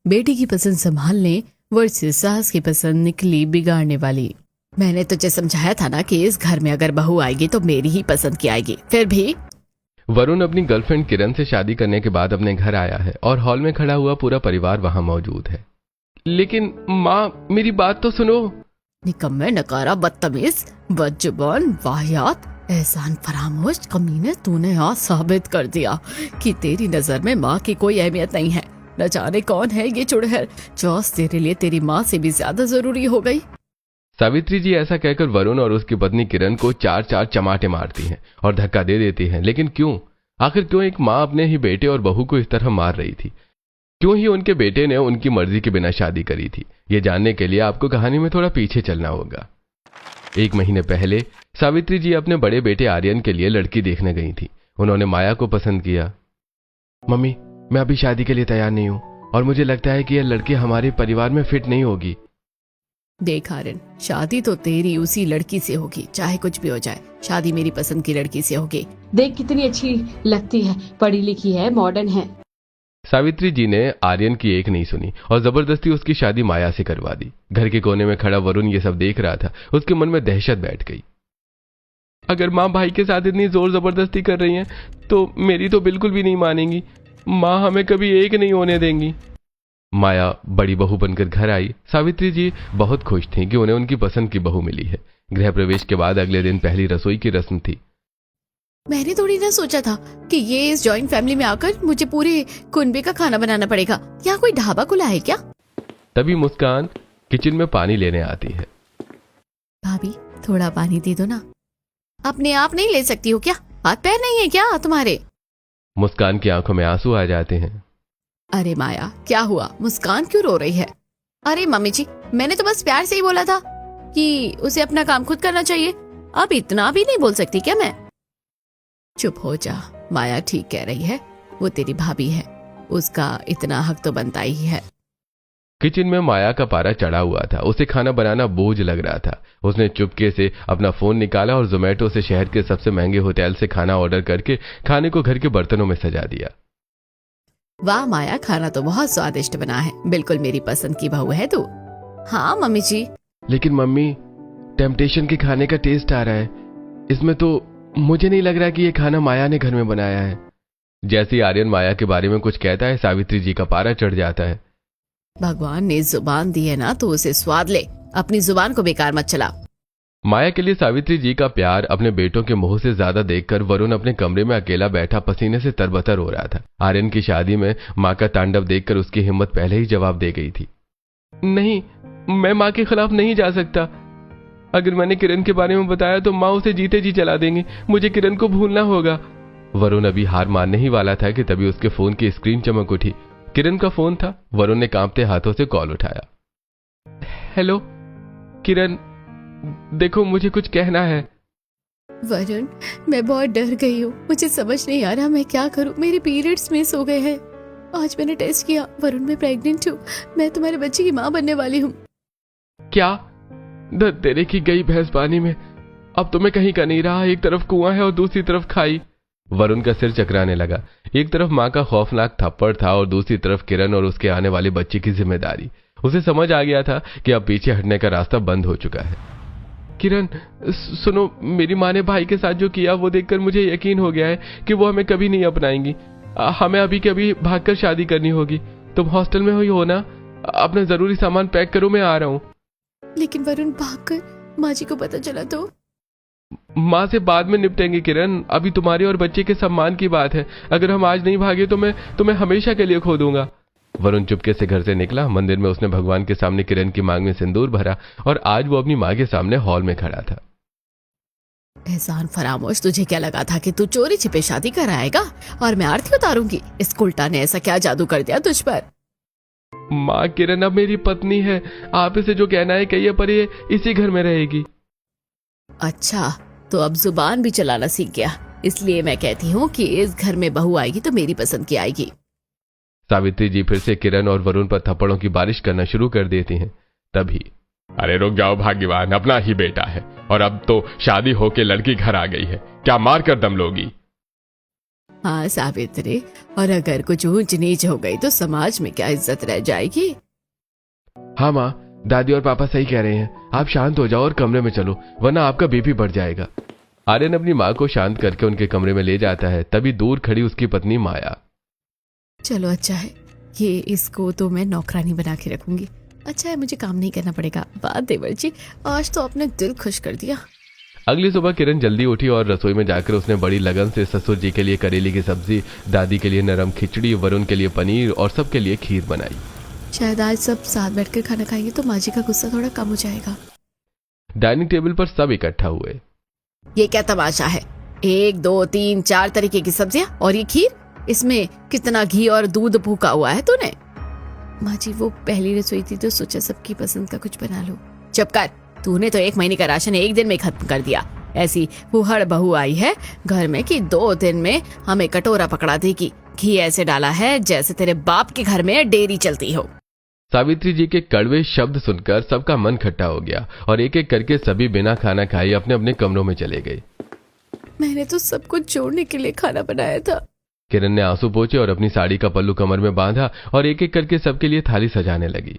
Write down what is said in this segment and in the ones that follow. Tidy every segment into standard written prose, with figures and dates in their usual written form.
बेटी की पसंद संभालने वर्सेस सास की पसंद निकली बिगाड़ने वाली। मैंने तुझे समझाया था ना कि इस घर में अगर बहू आएगी तो मेरी ही पसंद की आएगी, फिर भी। वरुण अपनी गर्लफ्रेंड किरण से शादी करने के बाद अपने घर आया है और हॉल में खड़ा हुआ पूरा परिवार वहां मौजूद है। लेकिन माँ, मेरी बात तो सुनो। निकम्मे, नकारा, बदतमीज, बदजुबान, वाहियात, एहसान फरामोश कमीने, तूने आज साबित कर दिया कि तेरी नजर में माँ की कोई अहमियत नहीं है। न जाने कौन है ये चुड़ैल जो तेरे लिए तेरी माँ से भी ज्यादा जरूरी हो गई। सावित्री जी ऐसा कहकर वरुण और उसकी पत्नी किरण को चार चार चमाटे मारती हैं और धक्का दे देती हैं। लेकिन क्यों? आखिर क्यों एक माँ अपने ही बेटे और बहू को इस तरह मार रही थी? क्यों ही उनके बेटे ने उनकी मर्जी के बिना शादी करी थी? ये जानने के लिए आपको कहानी में थोड़ा पीछे चलना होगा। 1 महीने पहले सावित्री जी अपने बड़े बेटे आर्यन के लिए लड़की देखने गई थी। उन्होंने माया को पसंद किया। मम्मी, मैं अभी शादी के लिए तैयार नहीं हूं और मुझे लगता है कि यह लड़की हमारे परिवार में फिट नहीं होगी। देख आर्यन, शादी तो तेरी उसी लड़की से होगी, चाहे कुछ भी हो जाए। शादी मेरी पसंद की लड़की से होगी। देख कितनी अच्छी लगती है, पढ़ी लिखी है, मॉडर्न है। सावित्री जी ने आर्यन की एक नहीं सुनी और जबरदस्ती उसकी शादी माया से करवा दी। घर के कोने में खड़ा वरुण ये सब देख रहा था। उसके मन में दहशत बैठ गई। अगर माँ भाई के साथ इतनी जोर जबरदस्ती कर रही हैं तो मेरी तो बिल्कुल भी नहीं मानेंगी। माँ हमें कभी एक नहीं होने देंगी। माया बड़ी बहू बनकर घर आई। सावित्री जी बहुत खुश थीं कि उन्हें उनकी पसंद की बहू मिली है। गृह प्रवेश के बाद अगले दिन पहली रसोई की रस्म थी। मैंने थोड़ी ना सोचा था कि ये इस जॉइंट फैमिली में आकर मुझे पूरे कुनबे का खाना बनाना पड़ेगा। यहाँ कोई ढाबा खुला है क्या? तभी मुस्कान किचन में पानी लेने आती है। भाभी, थोड़ा पानी दे दो ना। अपने आप नहीं ले सकती हो क्या? हाथ पैर नहीं है क्या तुम्हारे? मुस्कान की आंखों में आंसू आ जाते हैं। अरे माया, क्या हुआ? मुस्कान क्यों रो रही है? अरे मम्मी जी, मैंने तो बस प्यार से ही बोला था कि उसे अपना काम खुद करना चाहिए। अब इतना भी नहीं बोल सकती क्या मैं? चुप हो जा। माया ठीक कह रही है, वो तेरी भाभी है, उसका इतना हक तो बनता ही है। किचन में माया का पारा चढ़ा हुआ था। उसे खाना बनाना बोझ लग रहा था। उसने चुपके से अपना फोन निकाला और जोमेटो से शहर के सबसे महंगे होटल से खाना ऑर्डर करके खाने को घर के बर्तनों में सजा दिया। वाह माया, खाना तो बहुत स्वादिष्ट बना है। बिल्कुल मेरी पसंद की बहू है तू। हाँ मम्मी जी। लेकिन मम्मी, टेम्पटेशन के खाने का टेस्ट आ रहा है इसमें। तो मुझे नहीं लग रहा कि ये खाना माया ने घर में बनाया है। जैसे ही आर्यन माया के बारे में कुछ कहता है, सावित्री जी का पारा चढ़ जाता है। भगवान ने जुबान दी है ना तो उसे स्वाद ले, अपनी जुबान को बेकार मत चला। माया के लिए सावित्री जी का प्यार अपने बेटों के मुंह से ज्यादा देखकर वरुण अपने कमरे में अकेला बैठा पसीने से तरबतर हो रहा था। आर्यन की शादी में माँ का तांडव देखकर उसकी हिम्मत पहले ही जवाब दे गई थी। नहीं, मैं माँ के खिलाफ नहीं जा सकता। अगर मैंने किरण के बारे में बताया तो माँ उसे जीते जी चला देंगे। मुझे किरण को भूलना होगा। वरुण अभी हार मानने ही वाला था कि तभी उसके फोन की स्क्रीन चमक उठी। किरण का फोन था। वरुण ने कांपते हाथों से कॉल उठाया। हेलो किरण, देखो मुझे कुछ कहना है। वरुण, मैं बहुत डर गई हूँ। मुझे समझ नहीं आ रहा मैं क्या करूँ। मेरे पीरियड्स मिस हो गए हैं। आज मैंने टेस्ट किया, वरुण मैं प्रेग्नेंट हूँ। मैं तुम्हारे बच्चे की माँ बनने वाली हूँ। क्या? तेरे की गई भैंस पानी में। अब तो मैं कहीं का नहीं रहा। एक तरफ कुआं है और दूसरी तरफ खाई। वरुण का सिर चकराने लगा। एक तरफ माँ का खौफनाक थप्पड़ था और दूसरी तरफ किरण और उसके आने वाले बच्चे की जिम्मेदारी। उसे समझ आ गया था कि अब पीछे हटने का रास्ता बंद हो चुका है। किरण सुनो, मेरी माँ ने भाई के साथ जो किया वो देखकर मुझे यकीन हो गया है कि वो हमें कभी नहीं अपनाएंगी। हमें अभी के अभी भागकर शादी करनी होगी। तुम हॉस्टल में ही हो ना? अपना जरूरी सामान पैक करो, मैं आ रहा हूँ। लेकिन वरुण, भागकर माँ जी को पता चला तो? माँ से बाद में निपटेंगे किरण। अभी तुम्हारे और बच्चे के सम्मान की बात है। अगर हम आज नहीं भागे तो मैं तुम्हें हमेशा के लिए खो दूंगा। वरुण चुपके से घर से निकला। मंदिर में उसने भगवान के सामने किरण की मांग में सिंदूर भरा और आज वो अपनी माँ के सामने हॉल में खड़ा था। एहसान फरामोश, तुझे क्या लगा था कि तू चोरी छिपे शादी कराएगा और मैं आरती उतारूंगी? इस उल्टा ने ऐसा क्या जादू कर दिया तुझ पर? माँ, किरण अब मेरी पत्नी है। आप इसे जो कहना है कहिए, पर ये इसी घर में रहेगी। अच्छा, तो अब जुबान भी चलाना सीख गया। इसलिए मैं कहती हूँ कि इस घर में बहू आएगी तो मेरी पसंद की आएगी। सावित्री जी फिर से किरण और वरुण पर थप्पड़ों की बारिश करना शुरू कर देती हैं। तभी, अरे रुक जाओ भाग्यवान, अपना ही बेटा है और अब तो शादी होके लड़की घर आ गई है। क्या मार कर दम लोगी? हाँ सावित्री, और अगर कुछ ऊंच नीच हो गई तो समाज में क्या इज्जत रह जाएगी। हाँ माँ, दादी और पापा सही कह रहे हैं। आप शांत हो जाओ और कमरे में चलो, वरना आपका बीपी बढ़ जाएगा। आर्यन अपनी माँ को शांत करके उनके कमरे में ले जाता है। तभी दूर खड़ी उसकी पत्नी माया। चलो अच्छा है, ये इसको तो मैं नौकरानी बना के रखूंगी। अच्छा है, मुझे काम नहीं करना पड़ेगा। वाह देवर जी, आज तो आपने दिल खुश कर दिया। अगली सुबह किरण जल्दी उठी और रसोई में जाकर उसने बड़ी लगन से ससुर जी के लिए करेले की सब्जी, दादी के लिए नरम खिचड़ी, वरुण के लिए पनीर और सबके लिए खीर बनाई। शायद आज सब साथ बैठकर खाना खाएंगे तो माँ जी का गुस्सा थोड़ा कम हो जाएगा। डाइनिंग टेबल पर सब इकट्ठा हुए। ये क्या तमाशा है, 1 2 3 4 तरीके की सब्जियां और ये खीर, इसमें कितना घी और दूध फूका हुआ है तूने। माँ जी वो पहली रसोई थी तो सोचा सबकी पसंद का कुछ बना लो। चुप कर, तूने तो 1 महीने का राशन 1 दिन में खत्म कर दिया। ऐसी फुहड़ बहू आई है घर में कि 2 दिन में हमें कटोरा पकड़ा देगी। घी ऐसे डाला है जैसे तेरे बाप के घर में डेयरी चलती हो। सावित्री जी के कड़वे शब्द सुनकर सबका मन खट्टा हो गया और एक एक करके सभी बिना खाना खाए अपने अपने कमरों में चले गए। मैंने तो सब कुछ जोड़ने के लिए खाना बनाया था। किरण ने आंसू पोंछे और अपनी साड़ी का पल्लू कमर में बांधा और एक एक करके सबके लिए थाली सजाने लगी।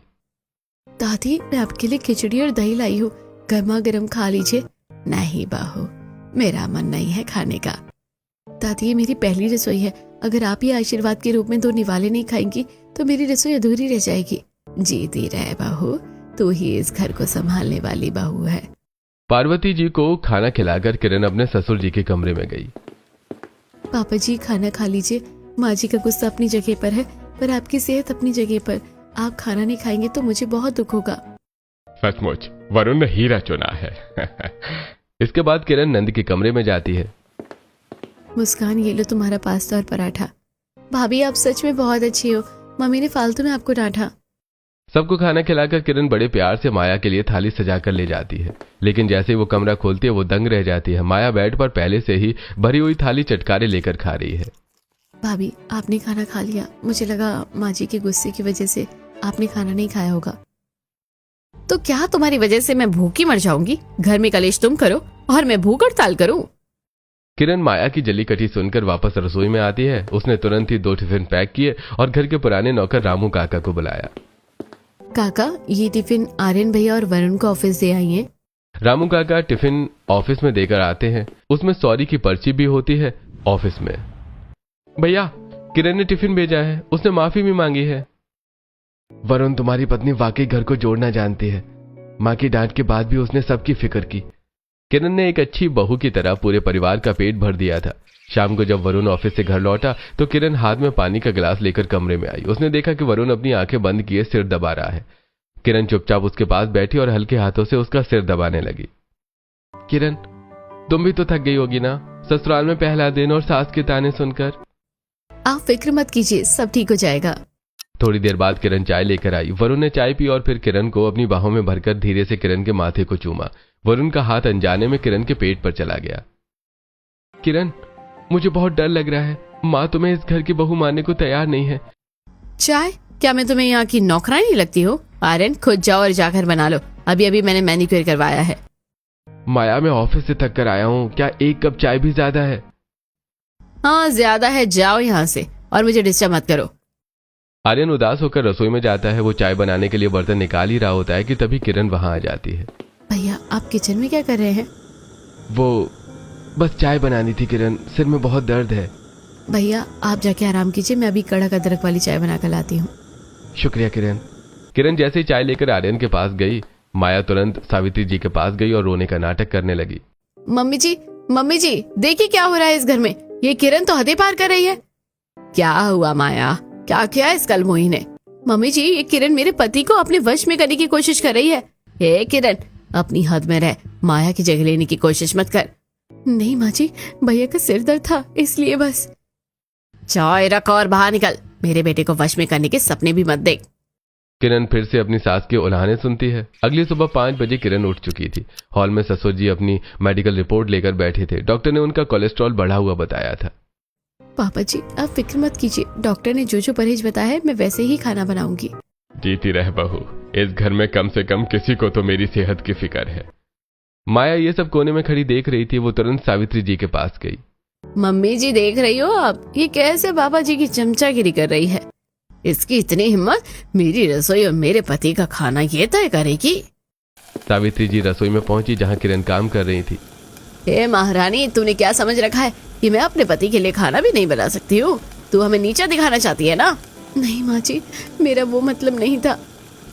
दादी मैं आपके लिए खिचड़ी और दही लाई हूँ, गर्मा गर्म खा लीजिए। नहीं बहू, मेरा मन नहीं है खाने का। दादी ये मेरी पहली रसोई है, अगर आप ही आशीर्वाद के रूप में 2 निवाले नहीं खाएंगी तो मेरी रसोई अधूरी रह जाएगी। जीती रहे बहू, तू ही इस घर को संभालने वाली बहू है। पार्वती जी को खाना खिलाकर किरण अपने ससुर जी के कमरे में गई। पापा जी खाना खा लीजिए। माँ जी का गुस्सा अपनी जगह पर है, पर आपकी सेहत अपनी जगह पर। आप खाना नहीं खाएंगे तो मुझे बहुत दुख होगा। सचमुच वरुण ने हीरा चुना है। इसके बाद किरण नंद के कमरे में जाती है। मुस्कान, ये लो तुम्हारा पास्ता और पराठा। भाभी आप सच में बहुत अच्छी हो, मम्मी ने फालतू में आपको डांटा। सबको खाना खिलाकर किरण बड़े प्यार से माया के लिए थाली सजाकर ले जाती है, लेकिन जैसे ही वो कमरा खोलती है वो दंग रह जाती है। माया बेड पर पहले से ही भरी हुई थाली चटकारे लेकर खा रही है। भाभी आपने खाना खा लिया, मुझे लगा माँ जी के गुस्से की वजह से आपने खाना नहीं खाया होगा। तो क्या तुम्हारी वजह से मैं भूखी मर जाऊंगी? घर में कलेश तुम करो और मैं भूख हड़ताल करूं? किरण माया की जली कटी सुनकर वापस रसोई में आती है। उसने तुरंत ही 2 टिफिन पैक किए और घर के पुराने नौकर रामू काका को बुलाया। काका ये टिफिन आर्यन भैया और वरुण को ऑफिस दे आई है। रामू काका टिफिन ऑफिस में देकर आते हैं। उसमें सॉरी की पर्ची भी होती है। ऑफिस में, भैया किरण ने टिफिन भेजा है, उसने माफी भी मांगी है। वरुण तुम्हारी पत्नी वाकई घर को जोड़ना जानती है। माँ की डांट के बाद भी उसने सबकी फिक्र की। किरण ने एक अच्छी बहू की तरह पूरे परिवार का पेट भर दिया था। शाम को जब वरुण ऑफिस से घर लौटा तो किरण हाथ में पानी का गिलास लेकर कमरे में आई। उसने देखा कि वरुण अपनी आंखें बंद किए सिर दबा रहा है। किरण चुपचाप उसके पास बैठी और हल्के हाथों से उसका सिर दबाने लगी। किरण तुम भी तो थक गई होगी ना, ससुराल में पहला दिन और सास के ताने सुनकर। आप फिक्र मत कीजिए, सब ठीक हो जाएगा। थोड़ी देर बाद किरण चाय लेकर आई। वरुण ने चाय पी और फिर किरण को अपनी बाहों में भरकर धीरे से किरण के माथे को चूमा। वरुण का हाथ अनजाने में किरण के पेट पर चला गया। किरण मुझे बहुत डर लग रहा है, माँ तुम्हें इस घर की बहू मानने को तैयार नहीं है। चाय? क्या मैं तुम्हें यहाँ की नौकरानी लगती हो? आर्यन खुद जाओ और जाकर बना लो, अभी अभी मैंने मैनिक्योर करवाया है। माया मैं ऑफिस से थक कर आया हूँ, क्या 1 कप चाय भी ज्यादा है? हाँ ज्यादा है, जाओ यहाँ से और मुझे डिस्टर्ब मत करो। आर्यन उदास होकर रसोई में जाता है। वो चाय बनाने के लिए बर्तन निकाल ही रहा होता है कि तभी किरण वहां आ जाती है। भैया आप किचन में क्या कर रहे हैं? वो बस चाय बनानी थी किरण, सिर में बहुत दर्द है। भैया आप जाके आराम कीजिए, मैं अभी कड़क अदरक वाली चाय बनाकर लाती हूँ। शुक्रिया किरण। किरण जैसे ही चाय लेकर आर्यन के पास गई, माया तुरंत सावित्री जी के पास गई और रोने का नाटक करने लगी। मम्मी जी देखिए क्या हो रहा है इस घर में, ये किरण तो हदें पार कर रही है। क्या हुआ माया, क्या किया इस कलमोही ने? मम्मी जी ये किरण मेरे पति को अपने वश में करने की कोशिश कर रही है। हे किरण अपनी हद में रह, माया की जगह लेने की कोशिश मत कर। नहीं माँ जी, भैया का सिर दर्द था इसलिए बस। चाय रख और बाहर निकल, मेरे बेटे को वश में करने के सपने भी मत देख। किरण फिर से अपनी सास के उल्हाने सुनती है। अगली सुबह 5 बजे किरण उठ चुकी थी। हॉल में ससुर जी अपनी मेडिकल रिपोर्ट लेकर बैठे थे। डॉक्टर ने उनका कोलेस्ट्रॉल बढ़ा हुआ बताया था। पापा जी आप फिक्र मत कीजिए, डॉक्टर ने जो जो परहेज बताया है मैं वैसे ही खाना बनाऊंगी। जीती रह बहू, इस घर में कम से कम किसी को तो मेरी सेहत की फिक्र है। माया ये सब कोने में खड़ी देख रही थी। वो तुरंत सावित्री जी के पास गई। मम्मी जी देख रही हो आप, ये कैसे पापा जी की चमचागिरी कर रही है। इसकी इतनी हिम्मत, मेरी रसोई और मेरे पति का खाना ये तय करेगी। सावित्री जी रसोई में पहुंची जहां किरण काम कर रही थी। हे महारानी, तूने क्या समझ रखा है कि मैं अपने पति के लिए खाना भी नहीं बना सकती हूँ? तू हमें नीचा दिखाना चाहती है ना? नहीं माँ जी, मेरा वो मतलब नहीं था।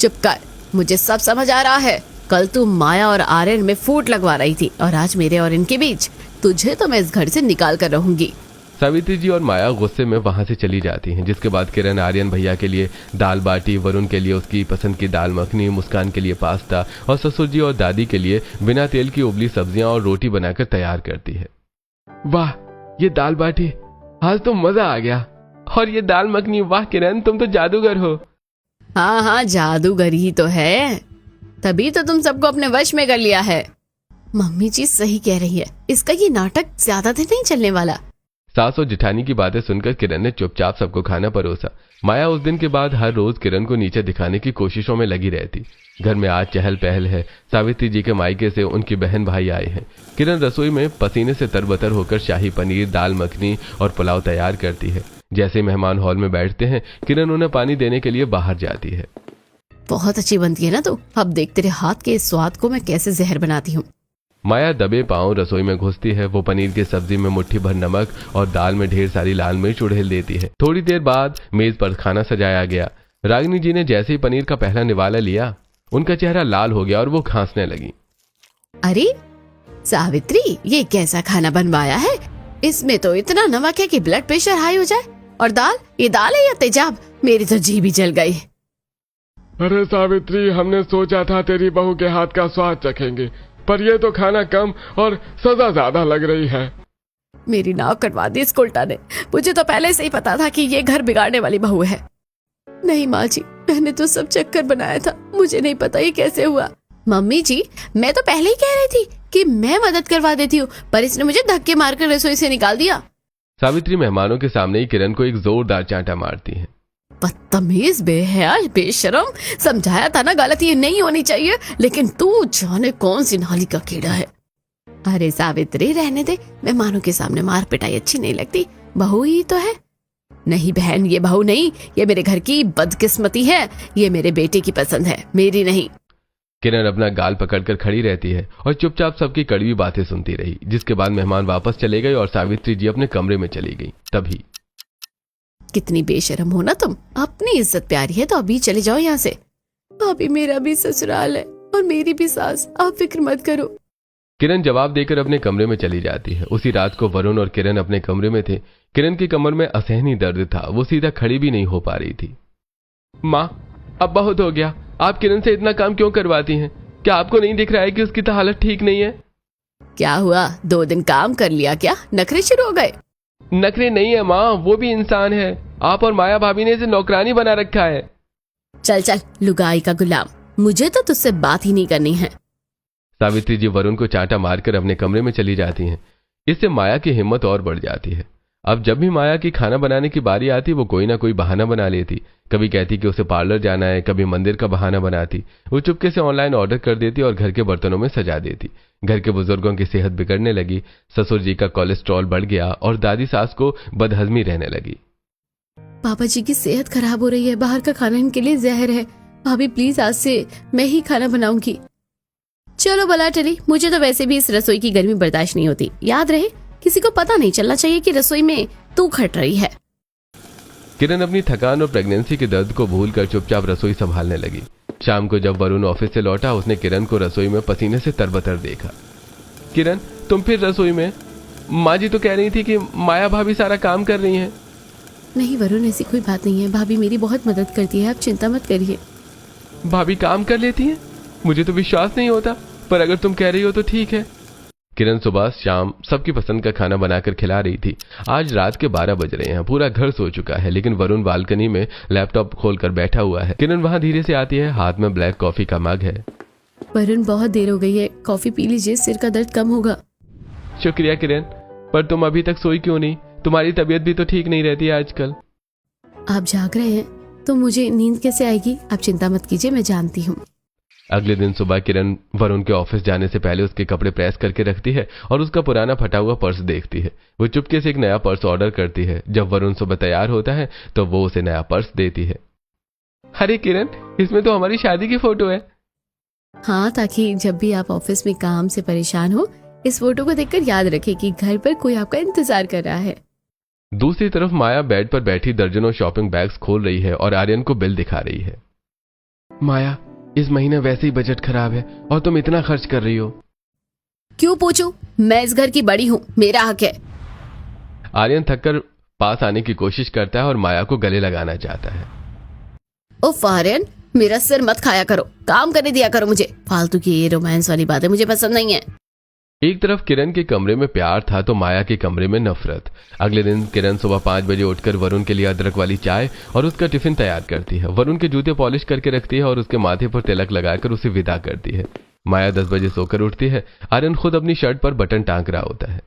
चुप कर, मुझे सब समझ आ रहा है। कल तू माया और आर्यन में फूट लगवा रही थी और आज मेरे और इनके बीच। तुझे तो मैं इस घर से निकाल कर रहूंगी। सावित्री जी और माया गुस्से में वहां से चली जाती हैं, जिसके बाद किरण आर्यन भैया के लिए दाल बाटी, वरुण के लिए उसकी पसंद की दाल मखनी, मुस्कान के लिए पास्ता और ससुर जी और दादी के लिए बिना तेल की उबली सब्जियां और रोटी बनाकर तैयार करती है। वाह, ये दाल बाटी, आज तो मजा आ गया। और ये दाल मखनी, वाह किरण, तुम तो जादूगर हो। हाँ हाँ, जादूगर ही तो है, तभी तो तुम सबको अपने वश में कर लिया है। मम्मी जी सही कह रही है, इसका ये नाटक ज्यादा दिन नहीं चलने वाला। सास और जिठानी की बातें सुनकर किरण ने चुपचाप सबको खाना परोसा। माया उस दिन के बाद हर रोज किरण को नीचे दिखाने की कोशिशों में लगी रहती। घर में आज चहल पहल है। सावित्री जी के मायके से उनकी बहन भाई आए हैं। किरण रसोई में पसीने से तरबतर होकर शाही पनीर, दाल मखनी और पुलाव तैयार करती है। जैसे ही मेहमान हॉल में बैठते हैं, किरण उन्हें पानी देने के लिए बाहर जाती है। बहुत अच्छी बनती है ना तू, अब देख तेरे हाथ के इस स्वाद को मैं कैसे जहर बनाती हूँ। माया दबे पांव रसोई में घुसती है। वो पनीर की सब्जी में मुट्ठी भर नमक और दाल में ढेर सारी लाल मिर्च उड़ेल देती है। थोड़ी देर बाद मेज पर खाना सजाया गया। रागिनी जी ने जैसे ही पनीर का पहला निवाला लिया, उनका चेहरा लाल हो गया और वो खांसने लगी। अरे सावित्री, ये कैसा खाना बनवाया है? इसमें तो इतना नमक है कि ब्लड प्रेशर हाई हो जाए। और दाल, ये दाल है या तेजाब? मेरी तो जीभ ही जल गई। अरे सावित्री, हमने सोचा था तेरी बहू के हाथ का स्वाद चखेंगे, पर ये तो खाना कम और सजा ज्यादा लग रही है। मेरी नाक कटवा दी इस उल्टा ने। मुझे तो पहले से ही पता था कि ये घर बिगाड़ने वाली बहू है। नहीं माँ जी, मैंने तो सब चक्कर बनाया था, मुझे नहीं पता ये कैसे हुआ। मम्मी जी, मैं तो पहले ही कह रही थी कि मैं मदद करवा देती हूँ, पर इसने मुझे धक्के मारकर रसोई से निकाल दिया। सावित्री मेहमानों के सामने ही किरण को एक जोरदार चांटा मारती है। बदतमीज, बेहया, बेशरम। समझाया था ना गलती ये नहीं होनी चाहिए, लेकिन तू जाने कौन सी नाली का कीड़ा है। अरे सावित्री, रहने दे, मेहमानों के सामने मार पिटाई अच्छी नहीं लगती। बहू ही तो है। नहीं बहन, ये बहू नहीं, ये मेरे घर की बदकिस्मती है। ये मेरे बेटे की पसंद है, मेरी नहीं। किरण अपना गाल पकड़कर खड़ी रहती है और चुपचाप सबकी कड़वी बातें सुनती रही, जिसके बाद मेहमान वापस चले गए और सावित्री जी अपने कमरे में चली गई। तभी कितनी बेशरम हो ना तुम, अपनी इज्जत प्यारी है तो अभी चले जाओ यहाँ से। अभी मेरा भी ससुराल है और मेरी भी सास, आप फिक्र मत करो। किरण जवाब देकर अपने कमरे में चली जाती है। उसी रात को वरुण और किरण अपने कमरे में थे। किरण की कमर में असहनीय दर्द था, वो सीधा खड़ी भी नहीं हो पा रही थी। माँ, अब बहुत हो गया, आप किरण से इतना काम क्यों करवाती हैं? क्या आपको नहीं दिख रहा है कि उसकी तो हालत ठीक नहीं है? क्या हुआ, 2 दिन काम कर लिया क्या, नखरे शुरू हो गए? नखरे नहीं है माँ, वो भी इंसान है। आप और माया भाभी ने इसे नौकरानी बना रखा है। चल चल, लुगाई का गुलाम, मुझे तो तुझसे बात ही नहीं करनी है। सावित्री जी वरुण को चांटा मारकर अपने कमरे में चली जाती हैं। इससे माया की हिम्मत और बढ़ जाती है। अब जब भी माया की खाना बनाने की बारी आती, वो कोई ना कोई बहाना बना लेती। कभी कहती कि उसे पार्लर जाना है, कभी मंदिर का बहाना बनाती। वो चुपके से ऑनलाइन ऑर्डर कर देती और घर के बर्तनों में सजा देती। घर के बुजुर्गों की सेहत बिगड़ने लगी। ससुर जी का कोलेस्ट्रॉल बढ़ गया और दादी सास को बदहजमी रहने लगी। पापा जी की सेहत खराब हो रही है, बाहर का खाना इनके लिए जहर है। भाभी प्लीज, आज से मैं ही खाना बनाऊंगी। चलो भला टली, मुझे तो वैसे भी इस रसोई की गर्मी बर्दाश्त नहीं होती। याद रहे, किसी को पता नहीं चलना चाहिए कि रसोई में तू खट रही है। किरण अपनी थकान और प्रेगनेंसी के दर्द को भूलकर चुपचाप रसोई संभालने लगी। शाम को जब वरुण ऑफिस से लौटा, उसने किरण को रसोई में पसीने से तरबतर देखा। किरण, तुम फिर रसोई में? माँ जी तो कह रही थी कि माया भाभी सारा काम कर रही हैं। नहीं वरुण, ऐसी कोई बात नहीं है, भाभी मेरी बहुत मदद करती है, आप चिंता मत करिए। भाभी काम कर लेती हैं? मुझे तो विश्वास नहीं होता, पर अगर तुम कह रही हो तो ठीक है। किरण सुबह शाम सबकी पसंद का खाना बनाकर खिला रही थी। आज रात के 12 बज रहे हैं, पूरा घर सो चुका है, लेकिन वरुण बालकनी में लैपटॉप खोलकर बैठा हुआ है। किरण वहां धीरे से आती है, हाथ में ब्लैक कॉफी का मग है। वरुण, बहुत देर हो गई है, कॉफी पी लीजिए, सिर का दर्द कम होगा। शुक्रिया किरण, पर तुम अभी तक सोई क्यों नहीं? तुम्हारी तबीयत भी तो ठीक नहीं रहती है आजकल। आप जाग रहे हैं तो मुझे नींद कैसे आएगी? आप चिंता मत कीजिए, मैं जानती हूँ। अगले दिन सुबह किरण वरुण के ऑफिस जाने से पहले उसके कपड़े प्रेस करके रखती है और उसका पुराना फटा हुआ पर्स देखती है। वो चुपके से एक नया पर्स ऑर्डर करती है। जब वरुण सुबह तैयार होता है तो वो उसे नया पर्स देती है। अरे किरण, इसमें तो हमारी शादी की फोटो है। हाँ, ताकि जब भी आप ऑफिस में काम से परेशान हो इस फोटो को देखकर याद रखें कि घर पर कोई आपका इंतजार कर रहा है। दूसरी तरफ माया बेड पर बैठी दर्जनों शॉपिंग बैग्स खोल रही है और आर्यन को बिल दिखा रही है। माया, इस महीने वैसे ही बजट खराब है और तुम इतना खर्च कर रही हो। क्यों पूछूं? मैं इस घर की बड़ी हूँ, मेरा हक है। आर्यन थककर पास आने की कोशिश करता है और माया को गले लगाना चाहता है। उफ आर्यन, मेरा सिर मत खाया करो, काम करने दिया करो मुझे। फालतू की ये रोमांस वाली बातें मुझे पसंद नहीं है। एक तरफ किरण के कमरे में प्यार था तो माया के कमरे में नफरत। अगले दिन किरण सुबह 5 बजे उठकर वरुण के लिए अदरक वाली चाय और उसका टिफिन तैयार करती है। वरुण के जूते पॉलिश करके रखती है और उसके माथे पर तिलक लगाकर उसे विदा करती है। माया 10 बजे सोकर उठती है। आर्यन खुद अपनी शर्ट पर बटन टांग रहा होता है।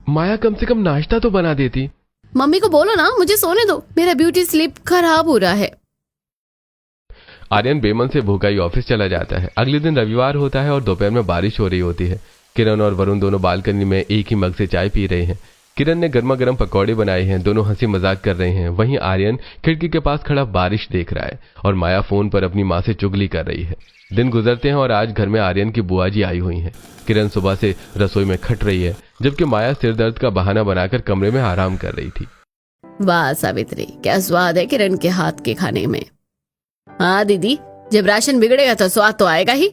माया, कम से कम नाश्ता तो बना देती। मम्मी को बोलो ना, मुझे सोने दो, मेरा ब्यूटी स्लीप खराब हो रहा है। आर्यन बेमन से भूखा ही ऑफिस चला जाता है। अगले दिन रविवार होता है और दोपहर में बारिश हो रही होती है। किरण और वरुण दोनों बालकनी में एक ही मग से चाय पी रहे हैं। किरण ने गर्मा गर्म पकौड़े बनाए हैं। दोनों हंसी मजाक कर रहे हैं। वहीं आर्यन खिड़की के पास खड़ा बारिश देख रहा है और माया फोन पर अपनी माँ से चुगली कर रही है। दिन गुजरते हैं और आज घर में आर्यन की बुआ जी आई हुई हैं। किरण सुबह से रसोई में खट रही है जबकि माया सिर दर्द का बहाना बनाकर कमरे में आराम कर रही थी। वाह सावित्री, क्या स्वाद है किरण के हाथ के खाने में। हाँ दीदी, जब राशन बिगड़ेगा तो स्वाद तो आएगा ही।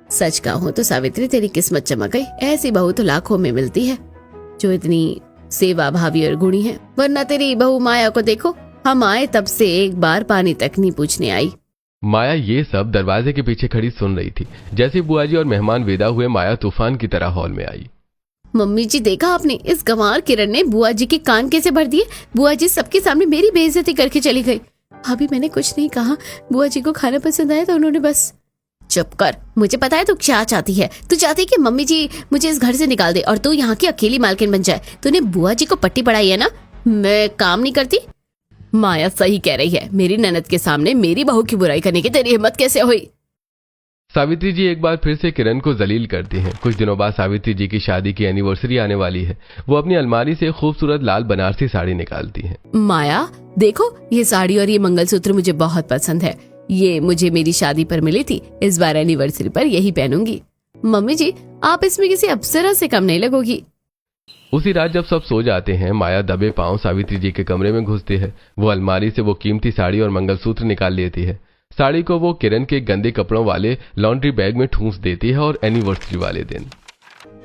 सच कहूं तो सावित्री, तेरी किस्मत चमक गई। ऐसी बहू तो लाखों में मिलती है जो इतनी सेवा भावी और गुणी है। वरना तेरी बहू माया को देखो, हम आए तब से एक बार पानी तक नहीं पूछने आई। माया ये सब दरवाजे के पीछे खड़ी सुन रही थी। जैसे बुआजी और मेहमान विदा हुए माया तूफान की तरह हॉल में आई। मम्मी जी, देखा आपने, इस गंवार किरण ने बुआ जी के कान कैसे भर दिए। बुआ जी सबके सामने मेरी बेइज्जती करके चली गई। अभी मैंने कुछ नहीं कहा। बुआ जी को खाना पसंद आया तो उन्होंने बस। चुप कर, मुझे पता है तू क्या चाहती है। तू चाहती है कि मम्मी जी मुझे इस घर से निकाल दे और तू यहाँ की अकेली मालकिन बन जाए। तूने बुआ जी को पट्टी पढ़ाई है ना, मैं काम नहीं करती। माया सही कह रही है, मेरी ननद के सामने मेरी बहू की बुराई करने की तेरी हिम्मत कैसे हुई। सावित्री जी एक बार फिर से किरण को जलील करती हैं। कुछ दिनों बाद सावित्री जी की शादी की एनिवर्सरी आने वाली है। वो अपनी अलमारी से खूबसूरत लाल बनारसी साड़ी निकालती हैं। माया देखो, ये साड़ी और ये मंगलसूत्र मुझे बहुत पसंद है। ये मुझे मेरी शादी पर मिली थी, इस बार एनिवर्सरी पर यही पहनूंगी। मम्मी जी, आप इसमें किसी अप्सरा से कम नहीं लगोगी। उसी रात जब सब सो जाते हैं, माया दबे पांव सावित्री जी के कमरे में घुसती है। वो अलमारी से वो कीमती साड़ी और मंगलसूत्र निकाल लेती है। साड़ी को वो किरण के गंदे कपड़ों वाले लॉन्ड्री बैग में ठूंस देती है और एनिवर्सरी वाले दिन।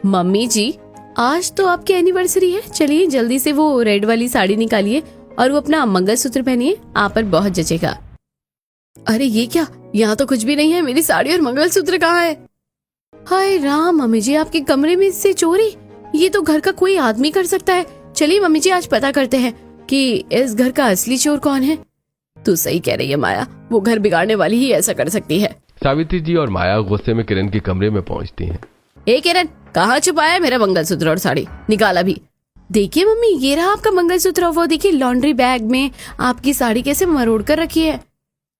मम्मी जी, आज तो आपकी एनिवर्सरी है, चलिए जल्दी से वो रेड वाली साड़ी निकालिए और वो अपना मंगलसूत्र पहनिए, आप पर बहुत जचेगा। अरे ये क्या, यहाँ तो कुछ भी नहीं है। मेरी साड़ी और मंगलसूत्र कहाँ है? हाय राम, मम्मी जी आपके कमरे में इससे चोरी, ये तो घर का कोई आदमी कर सकता है। चलिए मम्मी जी, आज पता करते हैं कि इस घर का असली चोर कौन है। तू सही कह रही है माया, वो घर बिगाड़ने वाली ही ऐसा कर सकती है। सावित्री जी और माया गुस्से में किरण के कमरे में पहुंचती हैं। ए किरण, कहाँ छुपाया है मेरा मंगलसूत्र और साड़ी? निकाल अभी। देखिए मम्मी, ये रहा आपका मंगलसूत्र और वो देखिए लॉन्ड्री बैग में आपकी साड़ी कैसे मरोड़ कर रखी है।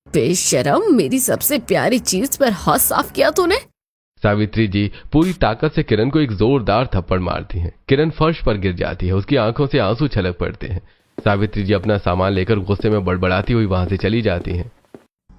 बेशरम, मेरी सबसे प्यारी चीज पर हाथ साफ किया तूने। सावित्री जी पूरी ताकत से किरण को एक जोरदार थप्पड़ मारती हैं। किरण फर्श पर गिर जाती है, उसकी आंखों से आंसू छलक पड़ते हैं। सावित्री जी अपना सामान लेकर गुस्से में बड़बड़ाती हुई वहां से चली जाती हैं।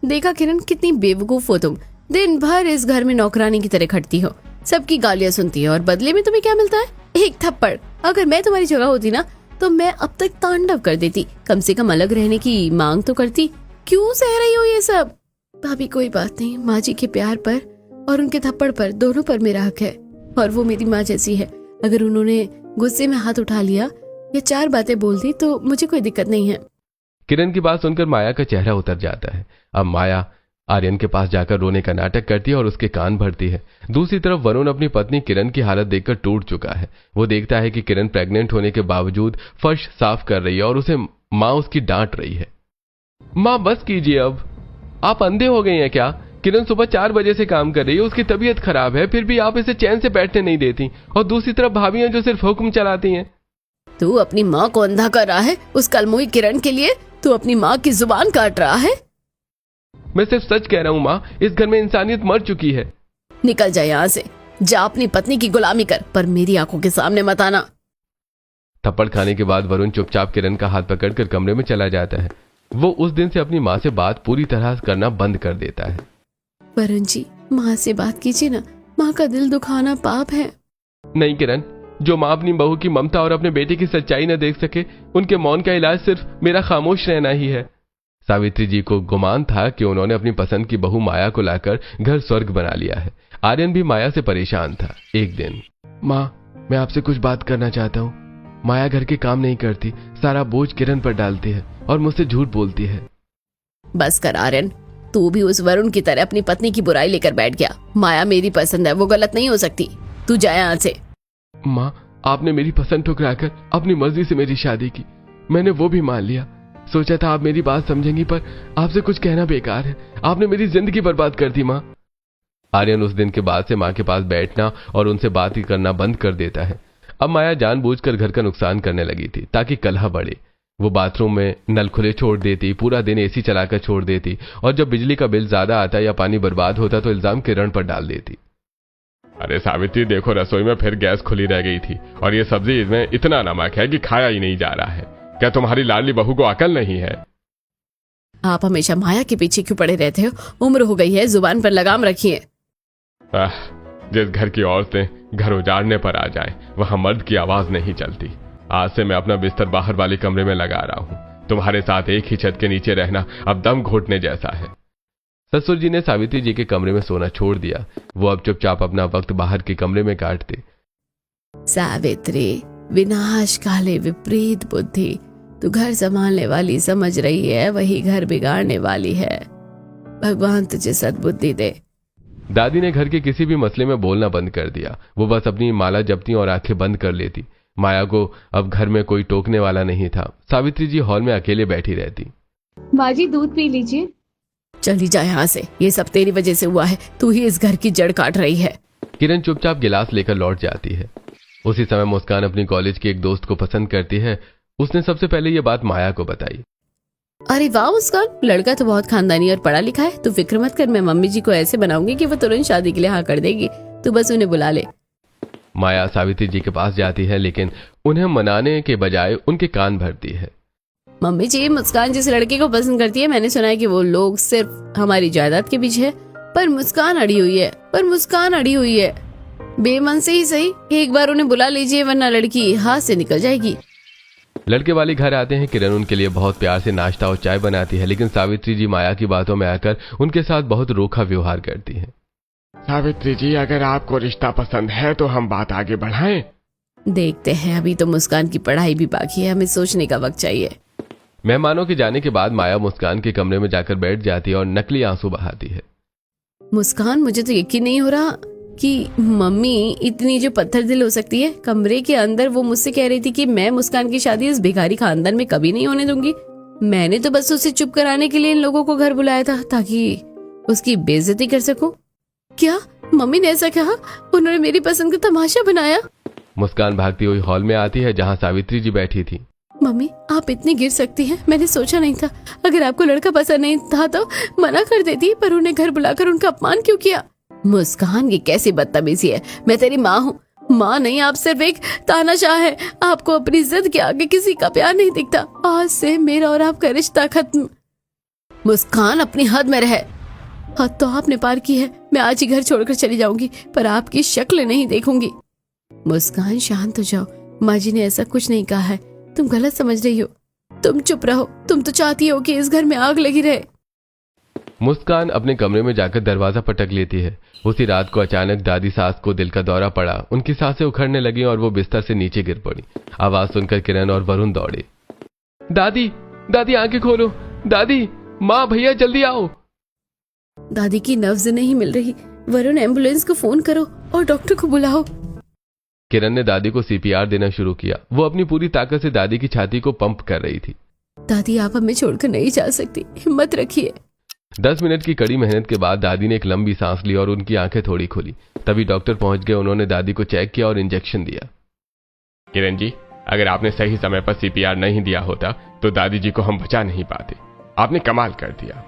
देखा किरण, कितनी बेवकूफ हो तुम। दिन भर इस घर में नौकरानी की तरह खटती हो, सबकी गालियां सुनती हो और बदले में तुम्हें क्या मिलता है? एक थप्पड़। अगर मैं तुम्हारी जगह होती ना तो मैं अब तक तांडव कर देती, कम से कम अलग रहने की मांग तो करती। क्यों सह रही हो ये सब? भाभी कोई बात नहीं, माँ जी के प्यार पर और उनके थप्पड़ पर, दोनों पर मेरा हक है। और वो मेरी माँ जैसी है, अगर उन्होंने गुस्से में हाथ उठा लिया या 4 बातें बोल दी तो मुझे कोई दिक्कत नहीं है। किरण की बात सुनकर माया का चेहरा उतर जाता है। अब माया आर्यन के पास जाकर रोने का नाटक करती है और उसके कान भरती है। दूसरी तरफ वरुण अपनी पत्नी किरण की हालत देखकर टूट चुका है। वो देखता है कि किरण प्रेग्नेंट होने के बावजूद फर्श साफ कर रही है और उसे माँ उसकी डांट रही है। माँ बस कीजिए, अब आप अंधे हो गए हैं क्या? किरण सुबह 4 बजे से काम कर रही है, उसकी तबीयत खराब है, फिर भी आप इसे चैन से बैठने नहीं देती। और दूसरी तरफ भाभियां जो सिर्फ हुक्म चलाती हैं। तू अपनी माँ को अंधा कर रहा है उस कलमुही किरण के लिए? तू अपनी माँ की जुबान काट रहा है। मैं सिर्फ सच कह रहा हूँ माँ, इस घर में इंसानियत मर चुकी है। निकल जा यहाँ से, जा अपनी पत्नी की गुलामी कर, पर मेरी आंखों के सामने मत आना। थप्पड़ खाने के बाद वरुण चुपचाप किरण का हाथ पकड़कर कमरे में चला जाता है। वो उस दिन से अपनी माँ से बात पूरी तरह करना बंद कर देता है। वरुण जी, माँ से बात कीजिए ना, माँ का दिल दुखाना पाप है। नहीं किरण, जो माँ अपनी बहू की ममता और अपने बेटे की सच्चाई न देख सके, उनके मौन का इलाज सिर्फ मेरा खामोश रहना ही है। सावित्री जी को गुमान था कि उन्होंने अपनी पसंद की बहू माया को लाकर घर स्वर्ग बना लिया है। आर्यन भी माया से परेशान था। एक दिन, माँ मैं आपसे कुछ बात करना चाहता हूँ। माया घर के काम नहीं करती, सारा बोझ किरण पर डालती है और मुझसे झूठ बोलती है। बस कर आर्यन, तू भी उस वरुण की तरह अपनी पत्नी की बुराई लेकर बैठ गया। माया मेरी पसंद है, वो गलत नहीं हो सकती। तू जा यहाँ से। माँ, आपने मेरी पसंद ठुकराकर अपनी मर्जी से मेरी शादी की। मैंने वो भी मान लिया। सोचा था आप मेरी बात समझेंगी, पर आपसे कुछ कहना बेकार है। आपने मेरी जिंदगी बर्बाद कर दी माँ। आर्यन उस दिन के बाद से माँ के पास बैठना और उनसे बात ही करना बंद कर देता है। अब माया जानबूझकर घर का नुकसान करने लगी थी ताकि कलह बढ़े। वो बाथरूम में नल खुले छोड़ देती, पूरा दिन एसी चलाकर छोड़ देती, और जब बिजली का बिल ज्यादा आता या पानी बर्बाद होता तो इल्जाम किरण पर डाल देती। अरे सावित्री देखो, रसोई में फिर गैस खुली रह गई थी और ये सब्जी इसमें इतना नमक है कि खाया ही नहीं जा रहा है। क्या तुम्हारी लाडली बहू को अकल नहीं है? आप हमेशा माया के पीछे क्यों पड़े रहते हो? उम्र हो गई है, जुबान पर लगाम रखिए। जिस घर की औरतें घर उजाड़ने पर आ जाएं, वहां मर्द की आवाज नहीं चलती। आज से मैं अपना बिस्तर बाहर वाले कमरे में लगा रहा हूँ। तुम्हारे साथ एक ही छत के नीचे रहना अब दम घोटने जैसा है। ससुर जी ने सावित्री जी के कमरे में सोना छोड़ दिया। वो अब चुपचाप अपना वक्त बाहर के कमरे में काटते। सावित्री, विनाश काले विपरीत बुद्धि, तू घर संभालने वाली समझ रही है, वही घर बिगाड़ने वाली है। भगवान तुझे सद्बुद्धि दे। दादी ने घर के किसी भी मसले में बोलना बंद कर दिया। वो बस अपनी माला जपती और आंखें बंद कर लेती। माया को अब घर में कोई टोकने वाला नहीं था। सावित्री जी हॉल में अकेले बैठी रहती। माँ जी, दूध पी लीजिए। चली जा यहाँ से, ये सब तेरी वजह से हुआ है। तू ही इस घर की जड़ काट रही है। किरण चुपचाप गिलास लेकर लौट जाती है। उसी समय मुस्कान अपनी कॉलेज के एक दोस्त को पसंद करती है। उसने सबसे पहले ये बात माया को बताई। अरे वाह मुस्कान, लड़का तो बहुत खानदानी और पढ़ा लिखा है। तू फिक्र मत कर, मैं मम्मी जी को ऐसे बनाऊंगी कि वो तुरंत शादी के लिए हाँ कर देगी। तू बस उन्हें बुला ले। माया सावित्री जी के पास जाती है, लेकिन उन्हें मनाने के बजाय उनके कान भरती है। मम्मी जी, मुस्कान जिस लड़के को पसंद करती है, मैंने सुना है कि वो लोग सिर्फ हमारी जायदाद के पीछे है, पर मुस्कान अड़ी हुई है। बेमन से ही सही, एक बार उन्हें बुला लीजिए, वरना लड़की हाथ से निकल जाएगी। लड़के वाले घर आते हैं। किरण उनके लिए बहुत प्यार से नाश्ता और चाय बनाती है, लेकिन सावित्री जी माया की बातों में आकर उनके साथ बहुत रूखा व्यवहार करती है। सावित्री जी, अगर आपको रिश्ता पसंद है तो हम बात आगे बढ़ाएं। देखते हैं, अभी तो मुस्कान की पढ़ाई भी बाकी है, हमें सोचने का वक्त चाहिए। मेहमानों के जाने के बाद माया मुस्कान के कमरे में जाकर बैठ जाती है और नकली आंसू बहाती है। मुस्कान, मुझे तो यकीन नहीं हो रहा कि मम्मी इतनी जो पत्थर दिल हो सकती है। कमरे के अंदर वो मुझसे कह रही थी कि मैं मुस्कान की शादी इस भिखारी खानदान में कभी नहीं होने दूंगी। मैंने तो बस उसे चुप कराने के लिए इन लोगों को घर बुलाया था, ताकि उसकी बेइज्जती कर सकूं। क्या मम्मी ने ऐसा कहा? उन्होंने मेरी पसंद का तमाशा बनाया। मुस्कान भागती हुई हॉल में आती है जहाँ सावित्री जी बैठी थी। मम्मी, आप इतनी गिर सकती हैं, मैंने सोचा नहीं था। अगर आपको लड़का पसंद नहीं था तो मना कर देती, पर उन्हें घर बुलाकर उनका अपमान क्यों किया? मुस्कान, ये कैसी बदतमीजी है? मैं तेरी माँ हूँ। माँ नहीं, आप सिर्फ एक तानाशाह है। आपको अपनी जिद के आगे किसी का प्यार नहीं दिखता। आज से मेरा और आपका रिश्ता खत्म। मुस्कान, अपनी हद में रहे। हद तो आपने पार की है। मैं आज ही घर छोड़कर चली जाऊंगी, पर आपकी शक्ल नहीं देखूंगी। मुस्कान, शांत हो जाओ। माँ जी ने ऐसा कुछ नहीं कहा है, तुम गलत समझ रही हो। तुम चुप रहो, तुम तो चाहती हो कि इस घर में आग लगी रहे। मुस्कान अपने कमरे में जाकर दरवाजा पटक लेती है। उसी रात को अचानक दादी सास को दिल का दौरा पड़ा। उनकी सांसें उखड़ने लगी और वो बिस्तर से नीचे गिर पड़ी। आवाज सुनकर किरण और वरुण दौड़े। दादी, दादी आंखें खोलो। दादी, माँ, भैया जल्दी आओ। दादी की नब्ज नहीं मिल रही। वरुण, एम्बुलेंस को फोन करो और डॉक्टर को बुलाओ। किरण ने दादी को सीपीआर देना शुरू किया। वो अपनी पूरी ताकत से दादी की छाती को पंप कर रही थी। दादी, आप हमें छोड़कर नहीं जा सकती, हिम्मत रखिए। 10 मिनट की कड़ी मेहनत के बाद दादी ने एक लंबी सांस ली और उनकी आंखें थोड़ी खुली। तभी डॉक्टर पहुंच गए। उन्होंने दादी को चेक किया और इंजेक्शन दिया। किरण जी, अगर आपने सही समय पर सीपीआर नहीं दिया होता तो दादी जी को हम बचा नहीं पाते। आपने कमाल कर दिया।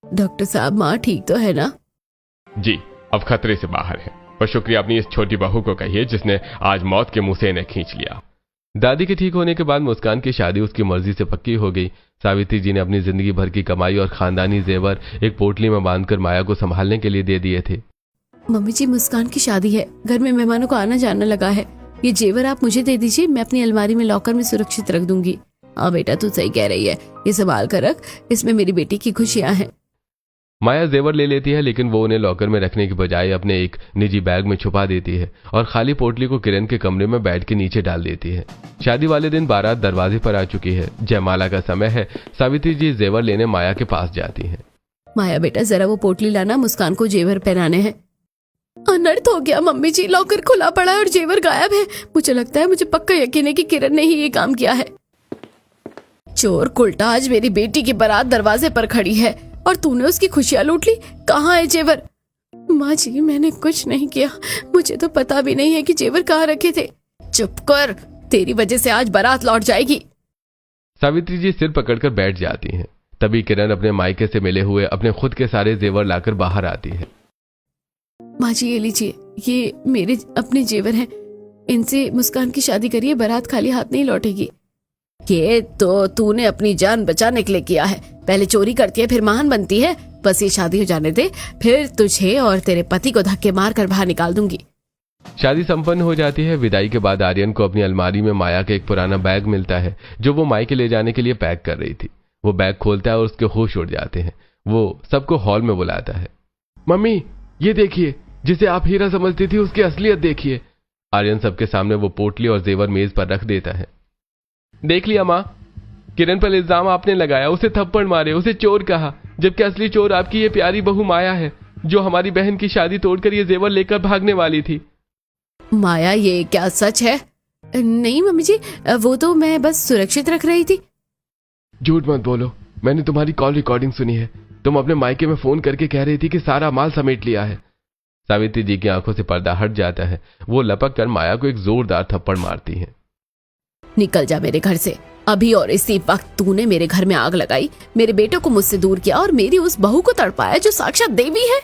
डॉक्टर साहब, माँ ठीक तो है ना? जी, अब खतरे से बाहर है, पर शुक्रिया अपनी इस छोटी बहू को कहिए जिसने आज मौत के मुंह से इन्हें खींच लिया। दादी के ठीक होने के बाद मुस्कान की शादी उसकी मर्जी से पक्की हो गई। सावित्री जी ने अपनी जिंदगी भर की कमाई और खानदानी जेवर एक पोटली में बांधकर माया को संभालने के लिए दे दिए थे। मम्मी जी, मुस्कान की शादी है, घर में मेहमानों को आना जाना लगा है। ये जेवर आप मुझे दे दीजिए, मैं अपनी अलमारी में लॉकर में सुरक्षित रख दूंगी। हाँ बेटा, तू सही कह रही है, ये संभाल कर रख, इसमें मेरी बेटी की खुशियां हैं। माया जेवर ले लेती है, लेकिन वो उन्हें लॉकर में रखने के बजाय अपने एक निजी बैग में छुपा देती है और खाली पोटली को किरण के कमरे में बेड के नीचे डाल देती है। शादी वाले दिन बारात दरवाजे पर आ चुकी है। जयमाला का समय है। सावित्री जी जेवर लेने माया के पास जाती हैं। माया बेटा, जरा वो पोटली लाना, मुस्कान को जेवर पहनाने हैं। अनर्थ हो गया मम्मी जी, लॉकर खुला पड़ा है और जेवर गायब है। मुझे लगता है, मुझे पक्का यकीन है कि किरण ने ही ये काम किया है। चोर कुलटा, आज मेरी बेटी की बारात दरवाजे पर खड़ी है और तूने उसकी खुशियां लूट ली। कहाँ है जेवर? माँ जी, मैंने कुछ नहीं किया, मुझे तो पता भी नहीं है कि जेवर कहाँ रखे थे। चुप कर, तेरी वजह से आज बारात लौट जाएगी। सावित्री जी सिर पकड़कर बैठ जाती हैं। तभी किरण अपने मायके से मिले हुए अपने खुद के सारे जेवर लाकर बाहर आती है। माँ जी, ये लीजिए, ये मेरे अपने जेवर हैं, इनसे मुस्कान की शादी करिए, बारात खाली हाथ नहीं लौटेगी। ये तो तूने अपनी जान बचाने के लिए किया है। पहले चोरी करती है, फिर महान बनती है। बस ये शादी हो जाने दे, फिर तुझे और तेरे पति को धक्के मार कर बाहर निकाल दूंगी। शादी संपन्न हो जाती है। विदाई के बाद आर्यन को अपनी अलमारी में माया का एक पुराना बैग मिलता है जो वो मायके ले जाने के लिए पैक कर रही थी। वो बैग खोलता है और उसके होश उड़ जाते हैं। वो सबको हॉल में बुलाता है। मम्मी, ये देखिए, जिसे आप हीरा समझती थी उसकी असलियत देखिए। आर्यन सबके सामने वो पोटली और जेवर मेज पर रख देता है। देख लिया माँ, किरण पर इल्जाम आपने लगाया, उसे थप्पड़ मारे, उसे चोर कहा, जबकि असली चोर आपकी ये प्यारी बहू माया है जो हमारी बहन की शादी तोड़कर ये जेवर लेकर भागने वाली थी। माया, ये क्या सच है? नहीं मम्मी जी, वो तो मैं बस सुरक्षित रख रही थी। झूठ मत बोलो, मैंने तुम्हारी कॉल रिकॉर्डिंग सुनी है। तुम अपने मायके में फोन करके कह रही थी कि सारा माल समेट लिया है। सावित्री जी की आंखों से पर्दा हट जाता है। वो लपक कर माया को एक जोरदार थप्पड़ मारती है। निकल जा मेरे घर से अभी, और इसी वक्त तूने मेरे घर में आग लगाई, मेरे बेटों को मुझसे दूर किया और मेरी उस बहू को तड़पाया जो साक्षात देवी है।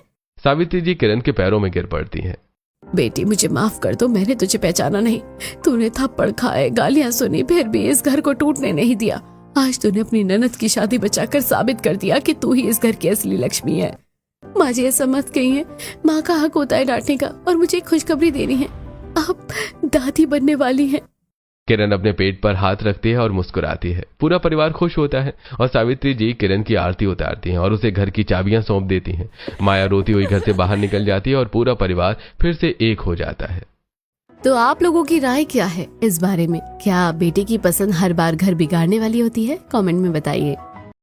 सावित्री जी किरण के पैरों में गिर पड़ती हैं। बेटी, मुझे माफ कर दो, मैंने तुझे पहचाना नहीं। तूने थप्पड़ खाए, गालियां सुनी, फिर भी इस घर को टूटने नहीं दिया। आज तूने अपनी ननद की शादी बचाकर साबित कर दिया कि तू ही इस घर की असली लक्ष्मी है। माँ जी ऐसा मत कहिए, माँ का हक होता है डांटने का, और मुझे खुशखबरी देनी है, आप दादी बनने वाली हैं। किरण अपने पेट पर हाथ रखती है और मुस्कुराती है। पूरा परिवार खुश होता है और सावित्री जी किरण की आरती उतारती हैं और उसे घर की चाबियां सौंप देती हैं। माया रोती हुई घर से बाहर निकल जाती है और पूरा परिवार फिर से एक हो जाता है। तो आप लोगों की राय क्या है इस बारे में? क्या बेटे की पसंद हर बार घर बिगाड़ने वाली होती है? कमेंट में बताइए।